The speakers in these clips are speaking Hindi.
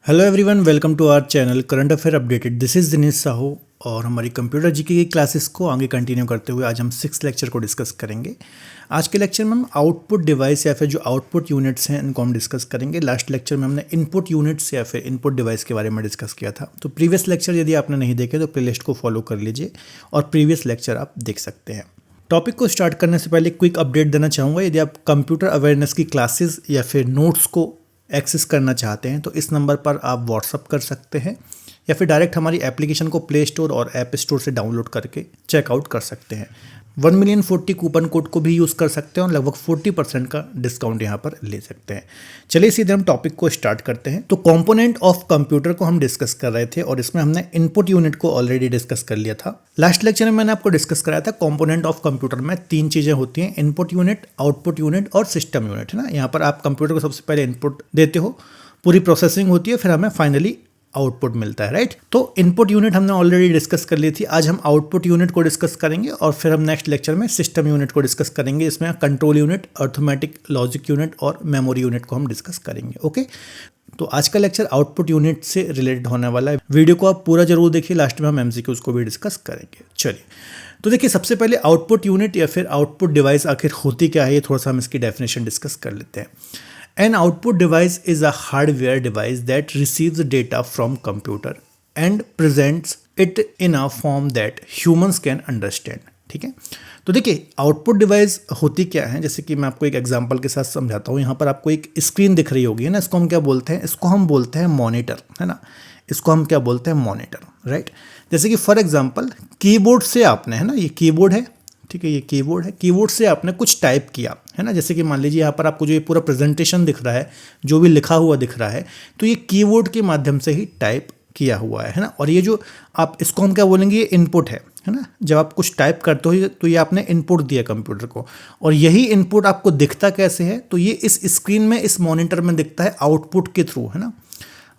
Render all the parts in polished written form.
Hello everyone, welcome to our channel current affair updated. This is Dinesh Sahu और हमारी कंप्यूटर जीके की क्लासेस को आगे कंटिन्यू करते हुए आज हम 6th लेक्चर को डिस्कस करेंगे। आज के लेक्चर में हम आउटपुट डिवाइस या फिर जो आउटपुट यूनिट्स हैं इनको हम डिस्कस करेंगे। लास्ट लेक्चर में हमने इनपुट यूनिट्स या फिर इनपुट डिवाइस के बारे में डिस्कस किया था। तो प्रीवियस लेक्चर यदि आपने नहीं देखे तो प्लेलिस्ट को फॉलो कर लीजिए और प्रीवियस लेक्चर आप देख सकते हैं। टॉपिक को स्टार्ट करने से पहले क्विक अपडेट देना चाहूँगा। यदि आप कंप्यूटर अवेयरनेस की क्लासेस या फिर नोट्स को एक्सेस करना चाहते हैं तो इस नंबर पर आप व्हाट्सअप कर सकते हैं या फिर डायरेक्ट हमारी एप्लीकेशन को प्ले स्टोर और ऐप स्टोर से डाउनलोड करके चेकआउट कर सकते हैं। 1,040,000 कूपन कोड को भी यूज़ कर सकते हैं और लगभग 40% का डिस्काउंट यहाँ पर ले सकते हैं। चलिए सीधे हम टॉपिक को स्टार्ट करते हैं। तो कंपोनेंट ऑफ कंप्यूटर को हम डिस्कस कर रहे थे और इसमें हमने इनपुट यूनिट को ऑलरेडी डिस्कस कर लिया था। लास्ट लेक्चर में मैंने आपको डिस्कस कराया था कंपोनेंट ऑफ कंप्यूटर में 3 चीज़ें होती हैं, इनपुट यूनिट, आउटपुट यूनिट और सिस्टम यूनिट, है ना। यहाँ पर आप कंप्यूटर को सबसे पहले इनपुट देते हो, पूरी प्रोसेसिंग होती है, फिर हमें फाइनली आउटपुट मिलता है, राइट। तो इनपुट यूनिट हमने ऑलरेडी डिस्कस कर ली थी। आज हम आउटपुट यूनिट को डिस्कस करेंगे और फिर हम नेक्स्ट लेक्चर में सिस्टम यूनिट को डिस्कस करेंगे। इसमें control unit, arithmetic logic unit और मेमोरी यूनिट को हम डिस्कस करेंगे। ओके, तो आज का लेक्चर आउटपुट यूनिट से रिलेटेड होने वाला है। वीडियो को आप पूरा जरूर देखिए, लास्ट में हम एमसीक्यूज को भी डिस्कस करेंगे। चलिए, तो देखिए सबसे पहले आउटपुट यूनिट या फिर आउटपुट डिवाइस आखिर होती क्या है, ये थोड़ा सा हम इसकी डेफिनेशन डिस्कस कर लेते हैं। An output device is a hardware device that receives data from computer and presents it in a form that humans can understand। ठीक है, तो देखिए आउटपुट डिवाइस होती क्या है, जैसे कि मैं आपको एक एग्जांपल के साथ समझाता हूँ। यहाँ पर आपको एक स्क्रीन दिख रही होगी, है ना। इसको हम क्या बोलते हैं? इसको हम बोलते हैं मॉनिटर, है ना। इसको हम क्या बोलते हैं? Monitor, right. जैसे कि फॉर एग्जांपल कीबोर्ड से आपने, है ना, ये कीबोर्ड है, ठीक है, ये कीबोर्ड है, कीबोर्ड से आपने कुछ टाइप किया, है ना। जैसे कि मान लीजिए यहाँ पर आपको जो ये पूरा प्रेजेंटेशन दिख रहा है, जो भी लिखा हुआ दिख रहा है, तो ये कीबोर्ड के माध्यम से ही टाइप किया हुआ है ना। और ये जो आप इसको हम क्या बोलेंगे? ये इनपुट है ना। जब आप कुछ टाइप करते हो तो ये आपने इनपुट दिया कंप्यूटर को, और यही इनपुट आपको दिखता कैसे है? तो ये इस स्क्रीन में, इस मॉनिटर में दिखता है आउटपुट के थ्रू, है ना।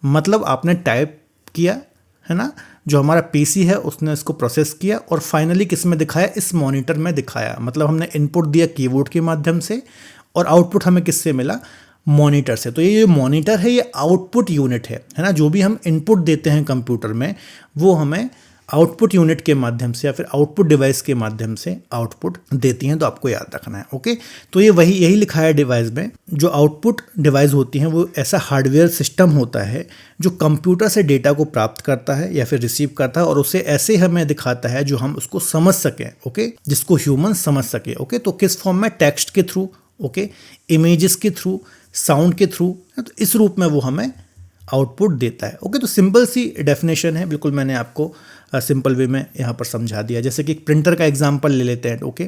मतलब आपने टाइप किया, है ना, जो हमारा पीसी है उसने इसको प्रोसेस किया और फाइनली किस में दिखाया? इस मॉनिटर में दिखाया। मतलब हमने इनपुट दिया कीबोर्ड के माध्यम से और आउटपुट हमें किससे मिला? मॉनिटर से। तो ये जो मॉनिटर है ये आउटपुट यूनिट है ना। जो भी हम इनपुट देते हैं कंप्यूटर में वो हमें आउटपुट यूनिट के माध्यम से या फिर आउटपुट डिवाइस के माध्यम से आउटपुट देती हैं। तो आपको याद रखना है। ओके, तो ये यही लिखा है डिवाइस में। जो आउटपुट डिवाइस होती हैं वो ऐसा हार्डवेयर सिस्टम होता है जो कंप्यूटर से डेटा को प्राप्त करता है या फिर रिसीव करता है और उसे ऐसे हमें दिखाता है जो हम उसको समझ सकें, ओके, जिसको ह्यूमन समझ सके। ओके, तो किस फॉर्म में? टेक्स्ट के थ्रू, ओके, इमेजेस के थ्रू, साउंड के थ्रू, तो इस रूप में वो हमें आउटपुट देता है। ओके, तो सिंपल सी डेफिनेशन है, बिल्कुल मैंने आपको सिंपल वे में यहाँ पर समझा दिया। जैसे कि एक प्रिंटर का एग्जांपल ले लेते हैं। ओके,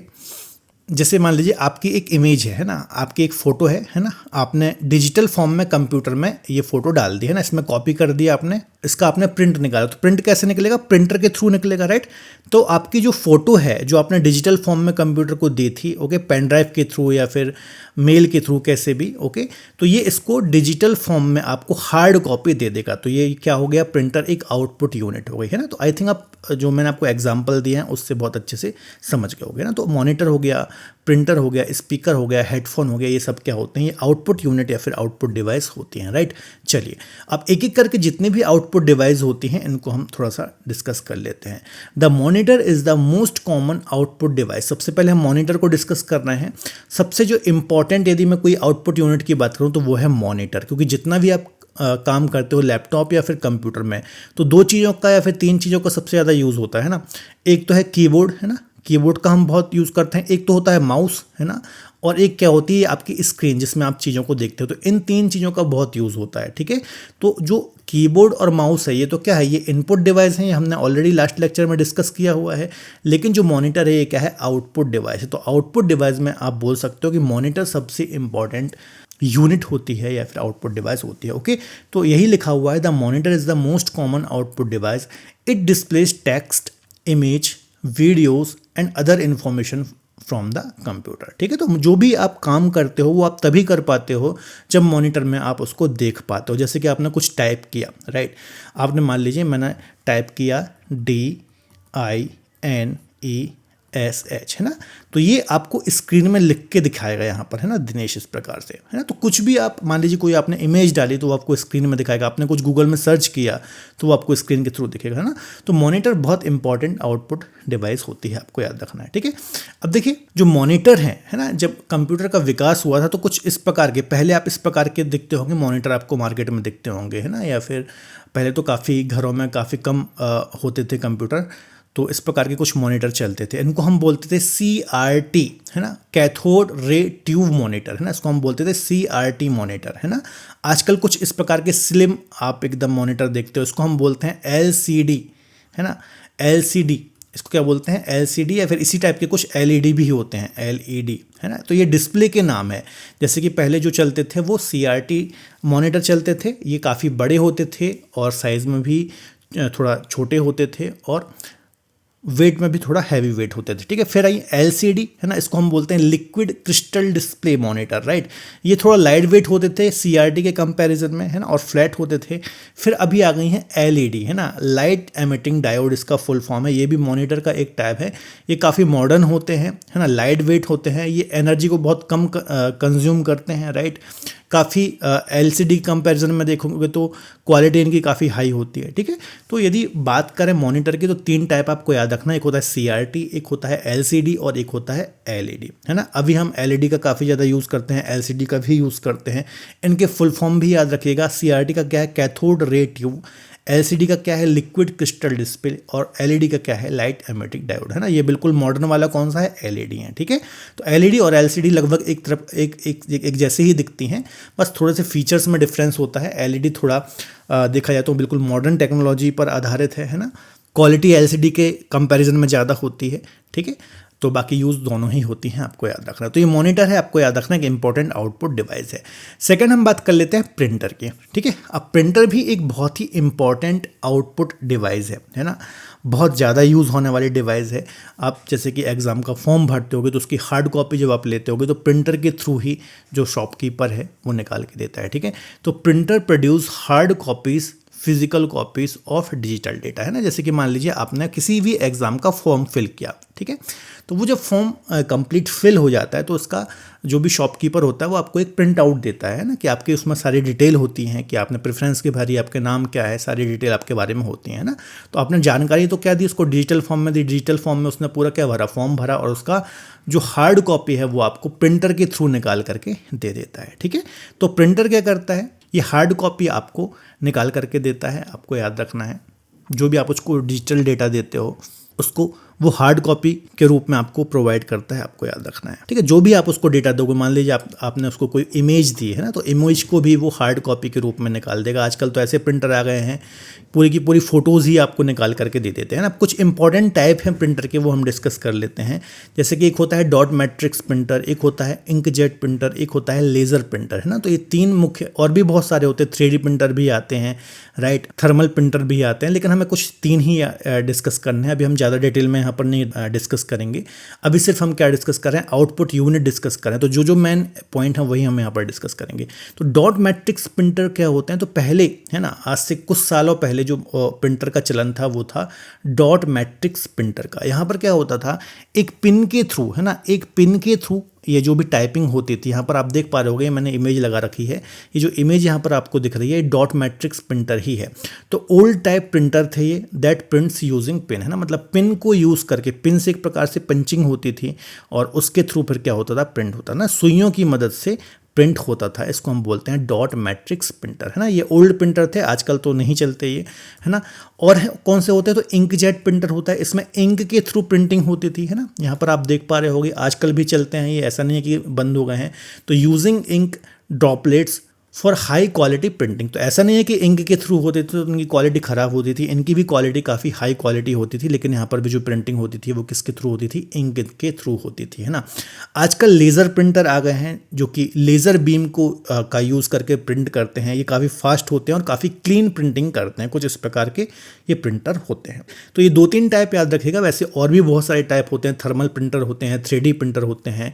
जैसे मान लीजिए आपकी एक इमेज है ना, आपकी एक फ़ोटो है ना। आपने डिजिटल फॉर्म में कंप्यूटर में ये फ़ोटो डाल दी, है ना, इसमें कॉपी कर दिया आपने, इसका आपने प्रिंट निकाला। तो प्रिंट कैसे निकलेगा? प्रिंटर के थ्रू निकलेगा, राइट। तो आपकी जो फ़ोटो है जो आपने डिजिटल फॉर्म में कंप्यूटर को दी थी, ओके, पेन ड्राइव के थ्रू या फिर मेल के थ्रू, कैसे भी, ओके, तो ये इसको डिजिटल फॉर्म में आपको हार्ड कॉपी दे देगा। तो ये क्या हो गया? प्रिंटर एक आउटपुट यूनिट हो गई, है ना। तो आई थिंक आप जो मैंने आपको एग्जाम्पल दिए हैं उससे बहुत अच्छे से समझ गए होगे ना। तो मॉनिटर हो गया, प्रिंटर हो गया, स्पीकर हो गया, हेडफोन हो गया, ये सब क्या होते हैं? ये आउटपुट यूनिट या फिर आउटपुट डिवाइस होती हैं, राइट। चलिए, अब एक एक करके जितनी भी आउटपुट डिवाइस होती हैं इनको हम थोड़ा सा डिस्कस कर लेते हैं। The monitor is the most common output device. सबसे पहले हम मॉनिटर को डिस्कस कर रहे हैं। सबसे जो इंपॉर्टेंट यदि मैं कोई आउटपुट यूनिट की बात करूँ तो वो है मॉनिटर, क्योंकि जितना भी आप काम करते हो लैपटॉप या फिर कंप्यूटर में, तो 2 चीज़ों का या फिर 3 चीज़ों का सबसे ज़्यादा यूज़ होता है ना। एक तो है कीबोर्ड, है ना, कीबोर्ड का हम बहुत यूज़ करते हैं। एक तो होता है माउस, है ना, और एक क्या होती है आपकी स्क्रीन जिसमें आप चीज़ों को देखते हो। तो इन 3 चीज़ों का बहुत यूज़ होता है, ठीक है। तो जो कीबोर्ड और माउस है ये तो क्या है? ये इनपुट डिवाइस है, ये हमने ऑलरेडी लास्ट लेक्चर में डिस्कस किया हुआ है। लेकिन जो मॉनिटर है ये क्या है? आउटपुट डिवाइस है। तो आउटपुट डिवाइस में आप बोल सकते हो कि मॉनिटर सबसे इंपॉर्टेंट यूनिट होती है या फिर आउटपुट डिवाइस होती है। ओके, तो यही लिखा हुआ है, the monitor is the most common output device. It displays text, image, videos and other information from the computer. ठीक है, तो जो भी आप काम करते हो वो आप तभी कर पाते हो जब मॉनिटर में आप उसको देख पाते हो। जैसे कि आपने कुछ टाइप किया, राइट। आपने मान लीजिए मैंने टाइप किया DINES SH, है ना। तो ये आपको स्क्रीन में लिख के दिखाएगा यहाँ पर, है ना, दिनेश, इस प्रकार से, है ना। तो कुछ भी आप मान लीजिए कोई आपने इमेज डाली तो वो आपको स्क्रीन में दिखाएगा, आपने कुछ गूगल में सर्च किया तो वो आपको स्क्रीन के थ्रू दिखेगा, है ना। तो मॉनिटर बहुत इंपॉर्टेंट आउटपुट डिवाइस होती है, आपको याद रखना है, ठीक है। अब देखिए जो मॉनिटर है ना, जब कंप्यूटर का विकास हुआ था तो कुछ इस प्रकार के, पहले आप इस प्रकार के दिखते होंगे मॉनिटर, आपको मार्केट में दिखते होंगे, है ना, या फिर पहले तो काफ़ी घरों में काफ़ी कम होते थे कंप्यूटर, तो इस प्रकार के कुछ मॉनिटर चलते थे। इनको हम बोलते थे CRT, है ना, कैथोड रे ट्यूब मॉनिटर, है ना, इसको हम बोलते थे CRT मॉनिटर, है ना। आजकल कुछ इस प्रकार के स्लिम आप एकदम मॉनिटर देखते हो, इसको हम बोलते हैं LCD, है ना, LCD, इसको क्या बोलते हैं, LCD, या फिर इसी टाइप के कुछ LED भी होते हैं, LED, है ना। तो ये डिस्प्ले के नाम है। जैसे कि पहले जो चलते थे वो CRT मॉनिटर चलते थे, ये काफ़ी बड़े होते थे और साइज़ में भी थोड़ा छोटे होते थे और वेट में भी थोड़ा हैवी वेट होते थे, ठीक है। फिर आई LCD, है ना, इसको हम बोलते हैं liquid crystal display monitor, right. ये थोड़ा लाइट वेट होते थे CRT के कंपैरिजन में, है ना, और फ्लैट होते थे। फिर अभी आ गई हैं LED, है ना, लाइट एमिटिंग डायोड इसका फुल फॉर्म है। ये भी मॉनिटर का एक टाइप है। ये काफ़ी मॉडर्न होते हैं, है ना, लाइट वेट होते हैं, ये एनर्जी को बहुत कम कंज्यूम करते हैं, राइट। काफ़ी LCD कंपैरिजन में देखोगे तो क्वालिटी इनकी काफ़ी हाई होती है, ठीक है। तो यदि बात करें मॉनिटर की तो 3 टाइप आपको याद रखना, एक होता है CRT, एक होता है LCD और एक होता है LED, है ना। अभी हम LED का काफ़ी ज़्यादा यूज़ करते हैं, LCD का भी यूज़ करते हैं। इनके फुल फॉर्म भी याद रखिएगा। CRT का क्या है, कैथोड रे ट्यूब, LCD का क्या है, लिक्विड क्रिस्टल डिस्प्ले, और LED का क्या है, लाइट एमिटिंग डायोड, है ना। ये बिल्कुल मॉडर्न वाला कौन सा है, LED है, ठीक है। तो LED और LCD लगभग एक तरफ एक जैसे ही दिखती हैं, बस थोड़े से फीचर्स में डिफरेंस होता है। LED थोड़ा देखा जाए तो बिल्कुल मॉडर्न टेक्नोलॉजी पर आधारित है ना। क्वालिटी LCD के कंपैरिजन में ज़्यादा होती है, ठीक है। तो बाकी यूज़ दोनों ही होती हैं, आपको याद रखना। तो ये मॉनिटर है, आपको याद रखना कि इंपॉर्टेंट आउटपुट डिवाइस है। सेकंड हम बात कर लेते हैं प्रिंटर की, ठीक है। अब प्रिंटर भी एक बहुत ही इंपॉर्टेंट आउटपुट डिवाइस है ना। बहुत ज़्यादा यूज़ होने वाली डिवाइस है। आप जैसे कि एग्ज़ाम का फॉर्म भरते होगे तो उसकी हार्ड कॉपी जब आप लेते होगे तो प्रिंटर के थ्रू ही जो शॉपकीपर है वो निकाल के देता है, ठीक है। तो printer produce hard copies, physical copies of digital data, है ना। जैसे कि मान लीजिए आपने किसी भी एग्ज़ाम का फॉर्म फिल किया, ठीक है। तो वो जब फॉर्म कंप्लीट फिल हो जाता है तो उसका जो भी शॉपकीपर होता है वो आपको एक प्रिंट आउट देता है ना, कि आपके उसमें सारी डिटेल होती हैं कि आपने प्रेफरेंस की भरी, आपके नाम क्या है, सारी डिटेल आपके बारे में होती है ना। तो आपने जानकारी तो क्या दी, उसको डिजिटल फॉर्म में दी, डिजिटल फॉर्म में उसने पूरा क्या भरा, फॉर्म भरा, और उसका जो हार्ड कॉपी है वो आपको प्रिंटर के थ्रू निकाल करके दे देता है, ठीक है। तो प्रिंटर क्या करता है, ये हार्ड कॉपी आपको निकाल करके देता है। आपको याद रखना है जो भी आप उसको डिजिटल डेटा देते हो उसको वो हार्ड कॉपी के रूप में आपको प्रोवाइड करता है, आपको याद रखना है, ठीक है। जो भी आप उसको डेटा दोगे, मान लीजिए आपने उसको कोई इमेज दी है ना, तो इमेज को भी वो हार्ड कॉपी के रूप में निकाल देगा। आजकल तो ऐसे प्रिंटर आ गए हैं पूरी की पूरी फ़ोटोज़ ही आपको निकाल करके दे देते हैं ना। कुछ इंपॉर्टेंट टाइप हैं प्रिंटर के, वो हम डिस्कस कर लेते हैं। जैसे कि एक होता है डॉट मैट्रिक्स प्रिंटर, एक होता है इंकजेट प्रिंटर, एक होता है लेज़र प्रिंटर, है ना। तो ये 3 मुख्य, और भी बहुत सारे होते हैं, 3D प्रिंटर भी आते हैं, राइट, थर्मल प्रिंटर भी आते हैं, लेकिन हमें कुछ 3 ही डिस्कस करने हैं। अभी हम ज़्यादा डिटेल में यहाँ पर नहीं डिस्कस करेंगे। अभी सिर्फ हम क्या डिस्कस कर रहे हैं, आउटपुट यूनिट डिस्कस कर रहे हैं। तो जो जो मेन पॉइंट है वही हम यहाँ पर डिस्कस करेंगे। तो डॉट मैट्रिक्स प्रिंटर क्या होते हैं, तो पहले, है ना, आज से कुछ सालों पहले जो प्रिंटर का चलन था वो था डॉट मैट्रिक्स प्रिंटर का। यहाँ पर क्या होता था, एक पिन के थ्रू, है ना, एक पिन के थ्रू ये जो भी टाइपिंग होती थी, यहाँ पर आप देख पा रहे होगे, मैंने इमेज लगा रखी है, ये जो इमेज यहाँ पर आपको दिख रही है डॉट मैट्रिक्स प्रिंटर ही है। तो ओल्ड टाइप प्रिंटर थे ये, दैट प्रिंट्स यूजिंग पिन, है ना, मतलब पिन को यूज़ करके, पिन से एक प्रकार से पंचिंग होती थी और उसके थ्रू फिर क्या होता था, प्रिंट होता ना, सुइयों की मदद से प्रिंट होता था। इसको हम बोलते हैं डॉट मैट्रिक्स प्रिंटर, है ना। ये ओल्ड प्रिंटर थे, आजकल तो नहीं चलते ये, है ना। और कौन से होते हैं, तो इंकजेट प्रिंटर होता है, इसमें इंक के थ्रू प्रिंटिंग होती थी, है ना। यहाँ पर आप देख पा रहे होगे आजकल भी चलते हैं ये, ऐसा नहीं है कि बंद हो गए हैं। तो using ink droplets for high quality printing, तो ऐसा नहीं है कि इंक के थ्रू होते थे तो उनकी क्वालिटी ख़राब होती थी, इनकी भी क्वालिटी काफ़ी हाई क्वालिटी होती थी, लेकिन यहाँ पर भी जो प्रिंटिंग होती थी वो किसके थ्रू होती थी, इंक के थ्रू होती थी, है ना। आजकल लेज़र प्रिंटर आ गए हैं जो कि लेज़र बीम को का यूज़ करके प्रिंट करते हैं। ये काफ़ी फास्ट होते हैं और काफ़ी क्लीन प्रिंटिंग करते हैं। कुछ इस प्रकार के ये प्रिंटर होते हैं। तो ये 2-3 टाइप याद रखिएगा, वैसे और भी बहुत सारे टाइप होते हैं। थर्मल प्रिंटर होते हैं, 3D प्रिंटर होते हैं,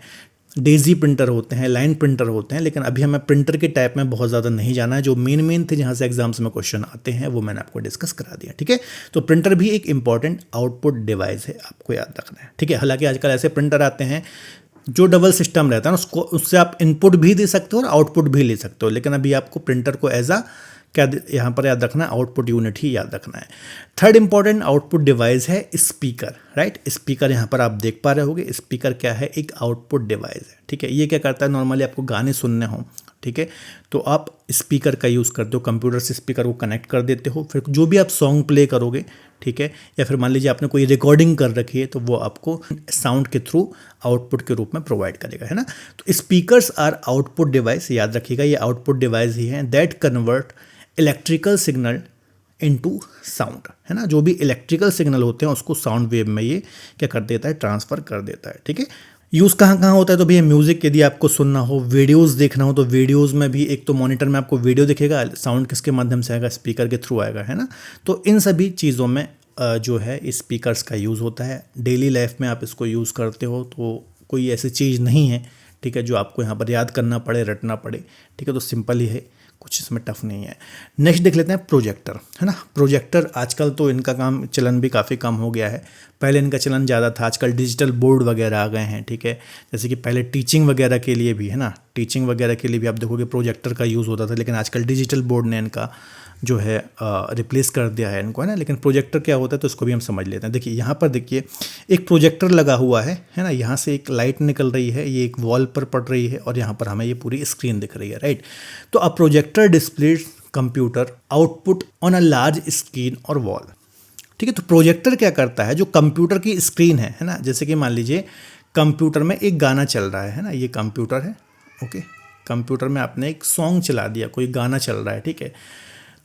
डेजी प्रिंटर होते हैं, लाइन प्रिंटर होते हैं, लेकिन अभी हमें प्रिंटर के टाइप में बहुत ज़्यादा नहीं जाना है। जो मेन थे जहाँ से एग्जाम्स में क्वेश्चन आते हैं वो मैंने आपको डिस्कस करा दिया, ठीक है। तो प्रिंटर भी एक इंपॉर्टेंट आउटपुट डिवाइस है, आपको याद रखना है, ठीक है। हालांकि आजकल ऐसे प्रिंटर आते हैं जो डबल सिस्टम रहता है ना, उससे आप इनपुट भी दे सकते हो और आउटपुट भी ले सकते हो, लेकिन अभी आपको प्रिंटर को एज आ क्या यहाँ पर याद रखना है, आउटपुट यूनिट ही याद रखना है। थर्ड इंपॉर्टेंट आउटपुट डिवाइस है स्पीकर, राइट। स्पीकर यहाँ पर आप देख पा रहे होगे, स्पीकर क्या है, एक आउटपुट डिवाइस है, ठीक है। ये क्या करता है, नॉर्मली आपको गाने सुनने हो, ठीक है, तो आप स्पीकर का यूज़ करते हो, कंप्यूटर से स्पीकर को कनेक्ट कर देते हो, फिर जो भी आप सॉन्ग प्ले करोगे, ठीक है, या फिर मान लीजिए आपने कोई रिकॉर्डिंग कर रखी है तो वो आपको साउंड के थ्रू आउटपुट के रूप में प्रोवाइड करेगा, है ना। तो स्पीकर्स आर आउटपुट डिवाइस, याद रखिएगा ये आउटपुट डिवाइस ही है, that convert electrical signal into sound, है ना। जो भी इलेक्ट्रिकल सिग्नल होते हैं उसको साउंड वेव में ये क्या कर देता है, ट्रांसफ़र कर देता है, ठीक है। यूज़ कहाँ कहाँ होता है, तो भैया म्यूज़िक यदि आपको सुनना हो, वीडियोज़ देखना हो, तो वीडियोज़ में भी एक तो मॉनिटर में आपको वीडियो दिखेगा, साउंड किसके माध्यम से आएगा, स्पीकर के थ्रू आएगा, है ना। तो इन सभी चीज़ों में जो है स्पीकर्स का यूज़ होता है। डेली लाइफ में आप इसको यूज़ करते हो तो कोई ऐसी चीज़ नहीं है, ठीक है, जो आपको यहाँ पर याद करना पड़े, रटना पड़े, ठीक है। तो सिंपल ही है, कुछ इसमें टफ नहीं है। नेक्स्ट देख लेते हैं प्रोजेक्टर, है ना। प्रोजेक्टर आजकल तो इनका काम चलन भी काफ़ी कम हो गया है, पहले इनका चलन ज़्यादा था, आजकल डिजिटल बोर्ड वगैरह आ गए हैं, ठीक है। जैसे कि पहले टीचिंग वगैरह के लिए भी, है ना, टीचिंग वगैरह के लिए भी आप देखोगे प्रोजेक्टर का यूज़ होता था, लेकिन आजकल डिजिटल बोर्ड ने इनका जो है रिप्लेस कर दिया है इनको, है ना। लेकिन प्रोजेक्टर क्या होता है तो इसको भी हम समझ लेते हैं। देखिए यहाँ पर देखिए एक प्रोजेक्टर लगा हुआ है ना, यहाँ से एक लाइट निकल रही है, ये एक वॉल पर पड़ रही है और यहाँ पर हमें ये पूरी स्क्रीन दिख रही है, राइट। तो a projector displays computer output on a large screen और वॉल, ठीक है। तो प्रोजेक्टर क्या करता है, जो कंप्यूटर की स्क्रीन है ना, जैसे कि मान लीजिए कंप्यूटर में एक गाना चल रहा है ना, ये कंप्यूटर है, ओके। कंप्यूटर में आपने एक सॉन्ग चला दिया, कोई गाना चल रहा है, ठीक है।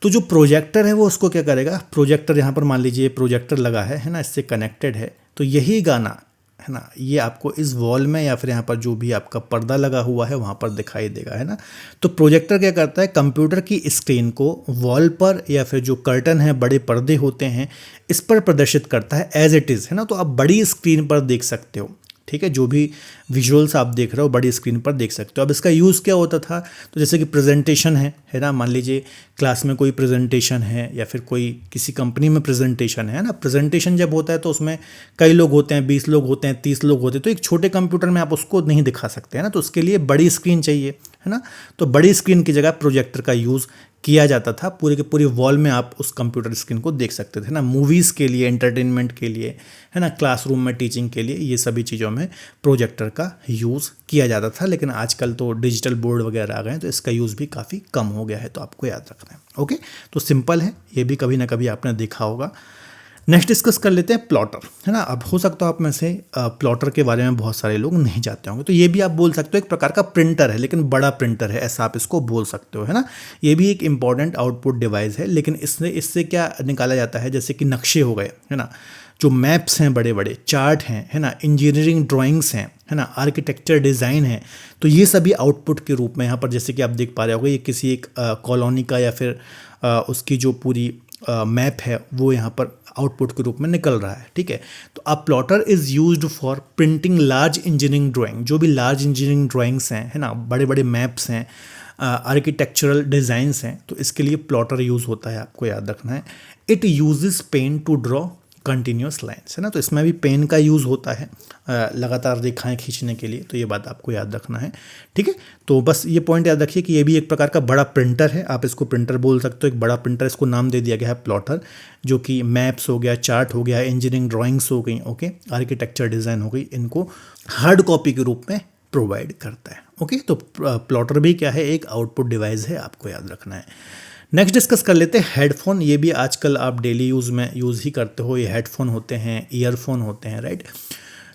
तो जो प्रोजेक्टर है वो उसको क्या करेगा, प्रोजेक्टर यहाँ पर मान लीजिए प्रोजेक्टर लगा है ना, इससे कनेक्टेड है, तो यही गाना है ना, ये आपको इस वॉल में या फिर यहाँ पर जो भी आपका पर्दा लगा हुआ है वहाँ पर दिखाई देगा, है ना। तो प्रोजेक्टर क्या करता है, कंप्यूटर की स्क्रीन को वॉल पर या फिर जो कर्टन है, बड़े पर्दे होते हैं, इस पर प्रदर्शित करता है एज इट इज़, है ना। तो आप बड़ी स्क्रीन पर देख सकते हो, ठीक है, जो भी विजुअल्स आप देख रहे हो बड़ी स्क्रीन पर देख सकते हो। अब इसका यूज़ क्या होता था, तो जैसे कि प्रेजेंटेशन है ना, मान लीजिए क्लास में कोई प्रेजेंटेशन है या फिर कोई किसी कंपनी में प्रेजेंटेशन है ना। प्रेजेंटेशन जब होता है तो उसमें कई लोग होते हैं, 20 लोग होते हैं, 30 लोग होते हैं, तो एक छोटे कंप्यूटर में आप उसको नहीं दिखा सकते, है ना। तो उसके लिए बड़ी स्क्रीन चाहिए, है ना। तो बड़ी स्क्रीन की जगह प्रोजेक्टर का यूज़ किया जाता था, पूरे के पूरे वॉल में आप उस कंप्यूटर स्क्रीन को देख सकते थे ना, मूवीज़ के लिए, एंटरटेनमेंट के लिए, है ना, क्लासरूम में टीचिंग के लिए, ये सभी चीज़ों में प्रोजेक्टर का यूज़ किया जाता था। लेकिन आजकल तो डिजिटल बोर्ड वगैरह आ गए हैं तो इसका यूज़ भी काफ़ी कम हो गया है, तो आपको याद रखना है, ओके। तो सिंपल है, ये भी कभी ना कभी आपने देखा होगा। नेक्स्ट डिस्कस कर लेते हैं प्लॉटर, है ना। अब हो सकता है आप में से प्लॉटर के बारे में बहुत सारे लोग नहीं जानते होंगे, तो ये भी आप बोल सकते हो एक प्रकार का प्रिंटर है, लेकिन बड़ा प्रिंटर है, ऐसा आप इसको बोल सकते हो, है ना। ये भी एक इंपॉर्टेंट आउटपुट डिवाइस है, लेकिन इससे क्या निकाला जाता है, जैसे कि नक्शे हो गए, है ना, जो मैप्स हैं, बड़े बड़े चार्ट हैं, है ना, इंजीनियरिंग ड्राइंग्स हैं, है ना, आर्किटेक्चर डिज़ाइन है, तो ये सभी आउटपुट के रूप में यहाँ पर जैसे कि आप देख पा रहे होगे, ये किसी एक कॉलोनी का या फिर उसकी जो पूरी मैप है वो यहाँ पर आउटपुट के रूप में निकल रहा है, ठीक है। तो a plotter is used for printing large engineering drawing, जो भी लार्ज इंजीनियरिंग ड्राइंग्स हैं, है ना, बड़े बड़े मैप्स हैं, आर्किटेक्चरल डिज़ाइंस हैं, तो इसके लिए प्लॉटर यूज़ होता है, आपको याद रखना है। It uses pen to draw continuous lines, है ना, तो इसमें भी पेन का यूज़ होता है लगातार रेखाएं खींचने के लिए, तो ये बात आपको याद रखना है, ठीक है। तो बस ये पॉइंट याद रखिए कि ये भी एक प्रकार का बड़ा प्रिंटर है, आप इसको प्रिंटर बोल सकते हो, एक बड़ा प्रिंटर, इसको नाम दे दिया गया है प्लॉटर, जो कि मैप्स हो गया, चार्ट हो गया, इंजीनियरिंग ड्राइंग्स हो गई, ओके, आर्किटेक्चर डिज़ाइन हो गई, इनको हार्ड कॉपी के रूप में प्रोवाइड करता है, ओके। तो प्लॉटर भी क्या है, एक आउटपुट डिवाइस है, आपको याद रखना है। नेक्स्ट डिस्कस कर लेते हैं हेडफोन। ये भी आजकल आप डेली यूज़ में यूज़ ही करते हो, ये हेडफोन होते हैं, ईयरफोन होते हैं, राइट।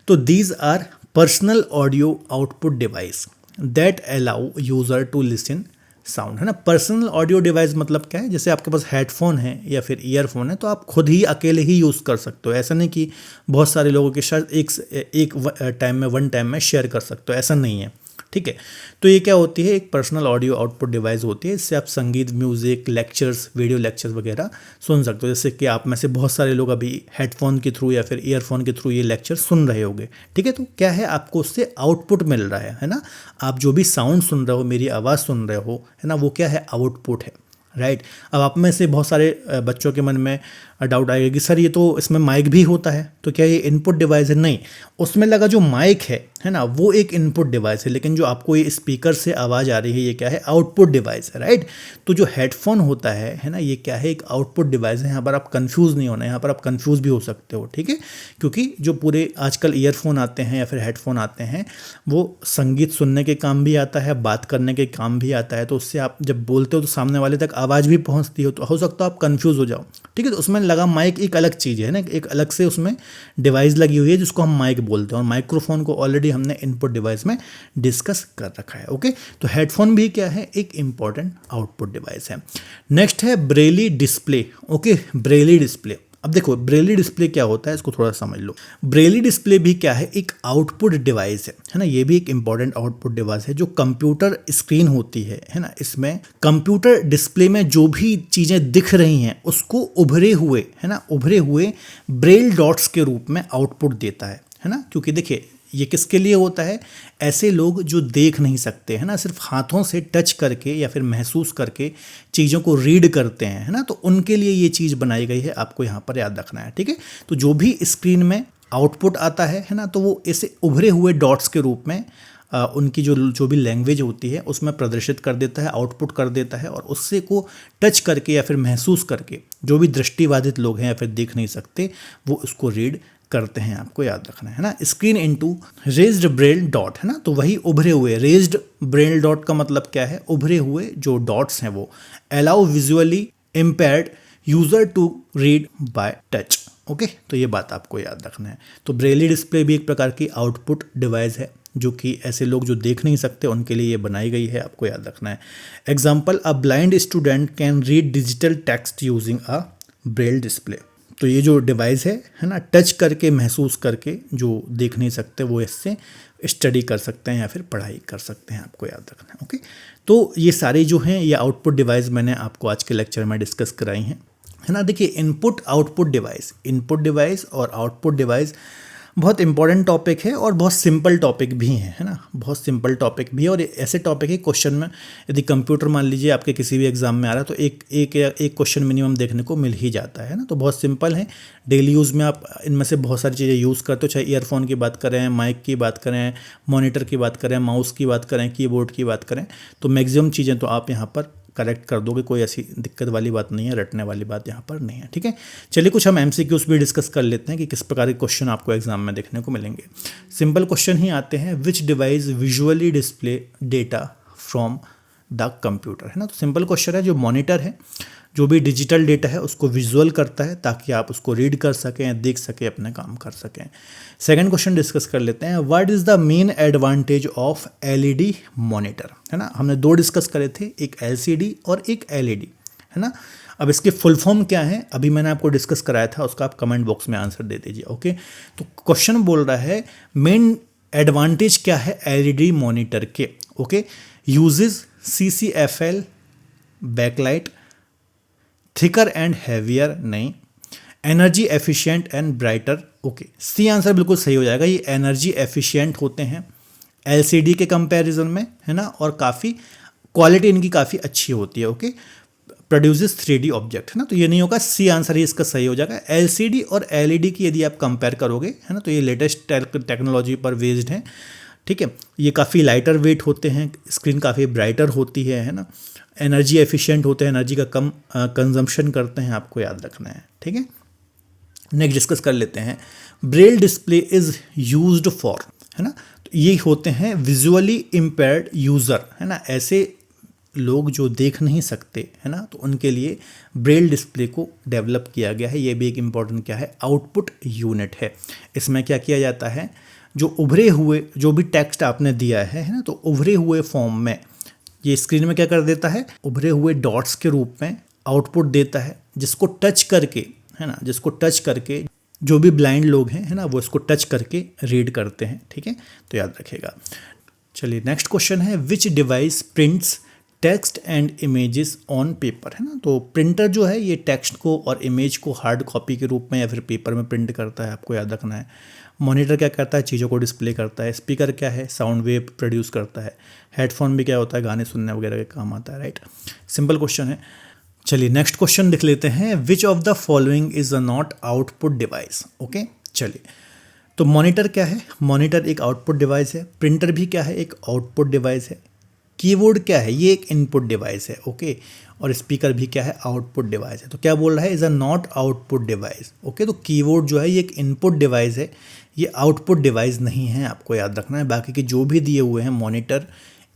तो these are personal audio output device that allow user to listen sound, है ना। पर्सनल ऑडियो डिवाइस मतलब क्या है, जैसे आपके पास हेडफोन है या फिर ईयरफोन है तो आप खुद ही अकेले ही यूज़ कर सकते हो, ऐसा नहीं कि बहुत सारे लोगों के साथ एक टाइम में वन टाइम में शेयर कर सकते हो, ऐसा नहीं है, ठीक है। तो ये क्या होती है, एक पर्सनल ऑडियो आउटपुट डिवाइस होती है। इससे आप संगीत, म्यूज़िक, लेक्चर्स, वीडियो लेक्चर्स वगैरह सुन सकते हो। जैसे कि आप में से बहुत सारे लोग अभी हेडफोन के थ्रू या फिर ईयरफोन के थ्रू ये लेक्चर सुन रहे होंगे, ठीक है। तो क्या है, आपको उससे आउटपुट मिल रहा है ना। आप जो भी साउंड सुन रहे हो, मेरी आवाज़ सुन रहे हो, है ना, वो क्या है, आउटपुट है, राइट। अब आप में से बहुत सारे बच्चों के मन में डाउट आएगा कि सर ये तो इसमें माइक भी होता है, तो क्या ये इनपुट डिवाइस है? नहीं, उसमें लगा जो माइक है ना, वो एक इनपुट डिवाइस है, लेकिन जो आपको ये स्पीकर से आवाज़ आ रही है ये क्या है, आउटपुट डिवाइस है, राइट। तो जो हेडफोन होता है ना, ये क्या है, एक आउटपुट डिवाइस है। यहाँ पर आप कंफ्यूज नहीं होना, यहाँ पर आप कंफ्यूज भी हो सकते हो, ठीक है। क्योंकि जो पूरे आजकल ईयरफोन आते हैं या फिर हेडफोन आते हैं, वो संगीत सुनने के काम भी आता है, बात करने के काम भी आता है। तो उससे आप जब बोलते हो तो सामने वाले तक आवाज़ भी पहुँचती हो सकता है आप कंफ्यूज हो जाओ, ठीक है। तो उसमें लगा माइक एक अलग चीज़ है ना, एक अलग से उसमें डिवाइस लगी हुई है जिसको हम माइक बोलते हैं, और माइक्रोफोन को ऑलरेडी हमने इनपुट डिवाइस में डिस्कस कर रखा है, ओके। तो हेडफोन भी क्या है, एक इंपॉर्टेंट आउटपुट डिवाइस है। नेक्स्ट है Braille display, okay. Braille display, अब देखो ब्रेली डिस्प्ले क्या होता है, इसको थोड़ा समझ लो। ब्रेली डिस्प्ले भी क्या है, एक आउटपुट डिवाइस है ना। ये भी एक इंपॉर्टेंट आउटपुट डिवाइस है। जो कंप्यूटर स्क्रीन होती है ना, इसमें कंप्यूटर डिस्प्ले में जो भी चीज़ें दिख रही हैं उसको उभरे हुए, है ना, उभरे हुए ब्रेल डॉट्स के रूप में आउटपुट देता है ना। क्योंकि देखिए ये किसके लिए होता है, ऐसे लोग जो देख नहीं सकते, है ना, सिर्फ हाथों से टच करके या फिर महसूस करके चीज़ों को रीड करते हैं, है ना, तो उनके लिए ये चीज़ बनाई गई है, आपको यहाँ पर याद रखना है, ठीक है। तो जो भी स्क्रीन में आउटपुट आता है ना, तो वो ऐसे उभरे हुए डॉट्स के रूप में उनकी जो भी लैंग्वेज होती है उसमें प्रदर्शित कर देता है, आउटपुट कर देता है, और उससे को टच करके या फिर महसूस करके जो भी दृष्टिबाधित लोग हैं या फिर देख नहीं सकते, वो उसको रीड करते हैं, आपको याद रखना है ना। Screen into raised Braille dot, है ना, तो वही उभरे हुए रेज्ड ब्रेल डॉट का मतलब क्या है, उभरे हुए जो डॉट्स हैं वो allow visually impaired user to read by touch, okay. तो ये बात आपको याद रखना है। तो ब्रेली डिस्प्ले भी एक प्रकार की आउटपुट डिवाइस है, जो कि ऐसे लोग जो देख नहीं सकते उनके लिए ये बनाई गई है, आपको याद रखना है। Example, a blind student can read digital text using a Braille display. तो ये जो डिवाइस है ना, टच करके महसूस करके जो देख नहीं सकते वो इससे स्टडी कर सकते हैं या फिर पढ़ाई कर सकते हैं, आपको याद रखना है, ओके। तो ये सारी जो हैं ये आउटपुट डिवाइस मैंने आपको आज के लेक्चर में डिस्कस कराई हैं, है ना। देखिए इनपुट आउटपुट डिवाइस और आउटपुट डिवाइस बहुत इंपॉर्टेंट टॉपिक है और बहुत सिंपल टॉपिक भी है ना, बहुत सिंपल टॉपिक भी है। और ऐसे टॉपिक है क्वेश्चन में यदि कंप्यूटर मान लीजिए आपके किसी भी एग्जाम में आ रहा है तो एक क्वेश्चन मिनिमम देखने को मिल ही जाता है ना। तो बहुत सिंपल है, डेली यूज़ में आप इनमें से बहुत सारी चीज़ें यूज़ करते हो, चाहे ईयरफोन की बात करें, माइक की बात करें, मॉनिटर की बात करें, माउस की बात करें, कीबोर्ड की बात करें, तो मैक्सिमम चीज़ें तो आप यहाँ पर करेक्ट कर दोगे, कोई ऐसी दिक्कत वाली बात नहीं है, रटने वाली बात यहाँ पर नहीं है, ठीक है। चलिए कुछ हम एमसीक्यूज भी डिस्कस कर लेते हैं कि किस प्रकार के क्वेश्चन आपको एग्जाम में देखने को मिलेंगे। सिंपल क्वेश्चन ही आते हैं, विच device visually display data from the computer, है ना। तो सिंपल क्वेश्चन है, जो मॉनिटर है जो भी डिजिटल डेटा है उसको विजुअल करता है ताकि आप उसको रीड कर सकें, देख सकें, अपने काम कर सकें। सेकंड क्वेश्चन डिस्कस कर लेते हैं, what is the main advantage of LED monitor, है ना। हमने दो डिस्कस करे थे, एक एलसीडी और एक एलईडी, है ना। अब इसके फुल फॉर्म क्या है अभी मैंने आपको डिस्कस कराया था, उसका आप कमेंट बॉक्स में आंसर दे दीजिए, ओके। तो क्वेश्चन बोल रहा है मेन एडवांटेज क्या है एलईडी मॉनिटर के, okay. Uses CCFL backlight, thicker and heavier नहीं, energy efficient and brighter, okay. C answer बिल्कुल सही हो जाएगा। ये एनर्जी एफिशिएंट होते हैं एलसीडी के कंपैरिजन में, है ना, और काफ़ी क्वालिटी इनकी काफ़ी अच्छी होती है, ओके। प्रोड्यूसेस 3D ऑब्जेक्ट, है ना, तो ये नहीं होगा, सी आंसर ही इसका सही हो जाएगा। एलसीडी और एलईडी की यदि आप कंपेयर करोगे, है ना, तो ये लेटेस्ट टेक्नोलॉजी पर बेस्ड है, ठीक है। ये काफ़ी लाइटर वेट होते हैं, स्क्रीन काफ़ी ब्राइटर होती है ना, एनर्जी एफिशिएंट होते हैं, एनर्जी का कम कंजम्पशन करते हैं, आपको याद रखना है, ठीक है। नेक्स्ट डिस्कस कर लेते हैं, Braille display is used for, है ना, तो ये होते हैं विजुअली इम्पेयर्ड यूज़र, है ना, ऐसे लोग जो देख नहीं सकते, है ना, तो उनके लिए ब्रेल डिस्प्ले को डेवलप किया गया है। ये भी एक इम्पॉर्टेंट क्या है, आउटपुट यूनिट है। इसमें क्या किया जाता है, जो उभरे हुए जो भी टेक्स्ट आपने दिया है ना, तो उभरे हुए फॉर्म में ये स्क्रीन में क्या कर देता है, उभरे हुए डॉट्स के रूप में आउटपुट देता है, जिसको टच करके, है ना, जिसको टच करके जो भी ब्लाइंड लोग हैं, है ना, वो इसको टच करके रीड करते हैं, ठीक है। तो याद रखिएगा। चलिए नेक्स्ट क्वेश्चन है, विच device prints text and images on paper, है ना। तो प्रिंटर जो है ये टेक्स्ट को और इमेज को हार्ड कॉपी के रूप में या फिर पेपर में प्रिंट करता है, आपको याद रखना है। मॉनिटर क्या करता है, चीज़ों को डिस्प्ले करता है। स्पीकर क्या है, साउंड वेव प्रोड्यूस करता है। हेडफोन भी क्या होता है, गाने सुनने वगैरह के काम आता है, राइट। सिंपल क्वेश्चन है। चलिए नेक्स्ट क्वेश्चन देख लेते हैं, which of the following is a not output device. Okay, चलिए तो मॉनिटर क्या है, मॉनिटर एक आउटपुट डिवाइस है। प्रिंटर भी क्या है, एक आउटपुट डिवाइस है। कीबोर्ड क्या है, ये एक इनपुट डिवाइस है, ओके। और स्पीकर भी क्या है, आउटपुट डिवाइस है। तो क्या बोल रहा है, is a not output device, okay. तो कीबोर्ड जो है ये एक इनपुट डिवाइस है, ये आउटपुट डिवाइस नहीं है, आपको याद रखना है। बाकी के जो भी दिए हुए हैं मॉनिटर,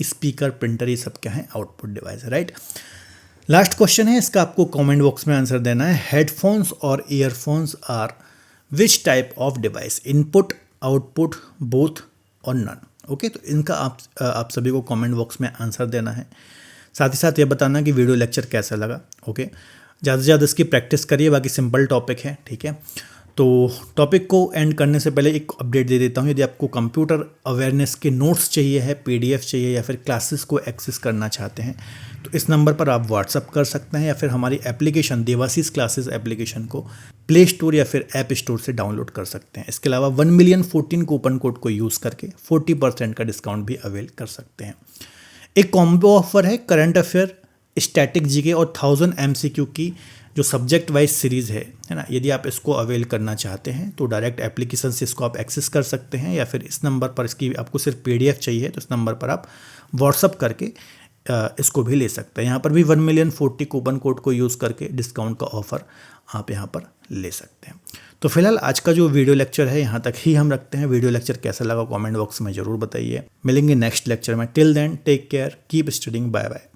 स्पीकर, प्रिंटर, ये सब क्या है, आउटपुट डिवाइस है, राइट। लास्ट क्वेश्चन है, इसका आपको कमेंट बॉक्स में आंसर देना है। हेडफोन्स और earphones are which type of device, input, output, both और नन। ओके, तो इनका आप सभी को कमेंट बॉक्स में आंसर देना है। साथ ही साथ ये बताना कि वीडियो लेक्चर कैसा लगा, ओके। ज़्यादा से ज़्यादा इसकी प्रैक्टिस करिए, बाकी सिंपल टॉपिक है, ठीक है। तो टॉपिक को एंड करने से पहले एक अपडेट दे देता हूँ। यदि आपको कंप्यूटर अवेयरनेस के नोट्स चाहिए है, PDF चाहिए या फिर क्लासेस को एक्सेस करना चाहते हैं, तो इस नंबर पर आप व्हाट्सअप कर सकते हैं या फिर हमारी एप्लीकेशन देवाशीष क्लासेस एप्लीकेशन को प्ले स्टोर या फिर ऐप स्टोर से डाउनलोड कर सकते हैं। इसके अलावा 1,000,014 कूपन कोड को यूज़ करके 40% का डिस्काउंट भी अवेल कर सकते हैं। एक कॉम्बो ऑफर है, करंट अफेयर, स्टैटिक जीके और 1000 MCQ की जो सब्जेक्ट वाइज सीरीज़ है ना। यदि आप इसको अवेल करना चाहते हैं तो डायरेक्ट एप्लीकेशन से इसको आप एक्सेस कर सकते हैं या फिर इस नंबर पर, इसकी आपको सिर्फ PDF चाहिए तो इस नंबर पर आप व्हाट्सअप करके इसको भी ले सकते हैं। यहाँ पर भी 1,000,040 कूपन कोड को यूज़ करके डिस्काउंट का ऑफ़र आप यहाँ पर ले सकते हैं। तो फिलहाल आज का जो वीडियो लेक्चर है यहाँ तक ही हम रखते हैं। वीडियो लेक्चर कैसा लगा कमेंट बॉक्स में ज़रूर बताइए। मिलेंगे नेक्स्ट लेक्चर में। Till then take care, keep studying, bye bye.